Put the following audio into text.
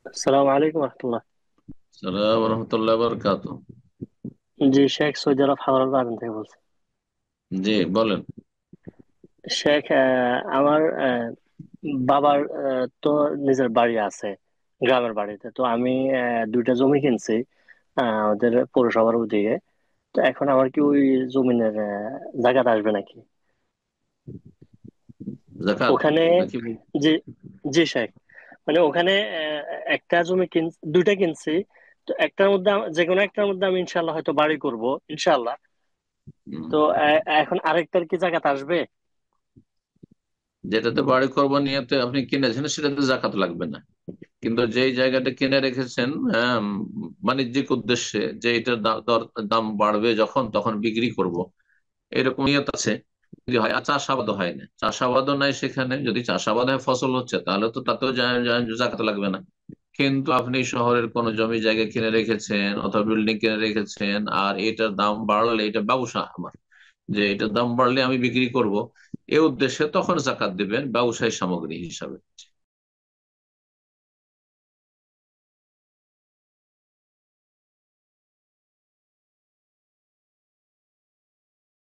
আসসালামু আলাইকুম রহমতুল্লাহ। সালাম রহমতুল্লাহ বরকাত। জি শেখ, সৌদি আরব হাওড়ার বাগান থেকে বলছি। জি বলেন। শেখ, আমার বাবার তো নিজের বাড়ি আছে গ্রামের বাড়িতে। তো আমি দুইটা জমি কিনছি আমাদের পৌরসভার ওদিকে। তো এখন আমার কি ওই জমিনের জায়গাটা আসবে নাকি জাকাত ওখানে? নাকি? জি, জি শেখ, মানে ওখানে একটা জমি দুইটা কিনছি। তো একটার মধ্যে যে কোনো একটার মধ্যে আমি ইনশাল্লাহ হয়তো বাড়ি করব ইনশাল্লাহ। হুম, তো এখন আরেকটার কি জায়গাটা আসবে? যেটাতে বাড়ি করবো নিয়তে আপনি কিনেছেন সেটাতে জাকাত লাগবে না। কিন্তু যেই জায়গাটা কিনে রেখেছেন বাণিজ্যিক উদ্দেশ্যে, যে এটার দাম বাড়বে যখন তখন বিক্রি করব, এরকম নিয়ত আছে যদি হয়। আর চাষাবাদ হয় না, চাষাবাদও নাই সেখানে, যদি চাষাবাদ হয় ফসল হচ্ছে তাহলে তো তাতেও জাকাত লাগবে না। কিন্তু আপনি শহরের কোনো জমি জায়গা কিনে রেখেছেন অথবা বিল্ডিং কিনে রেখেছেন, আর এটার দাম বাড়লে, এটা ব্যবসা আমার, যে এটার দাম বাড়লে আমি বিক্রি করব, এই উদ্দেশ্যে তখন জাকাত দিবেন ব্যবসায়ী সামগ্রী হিসাবে।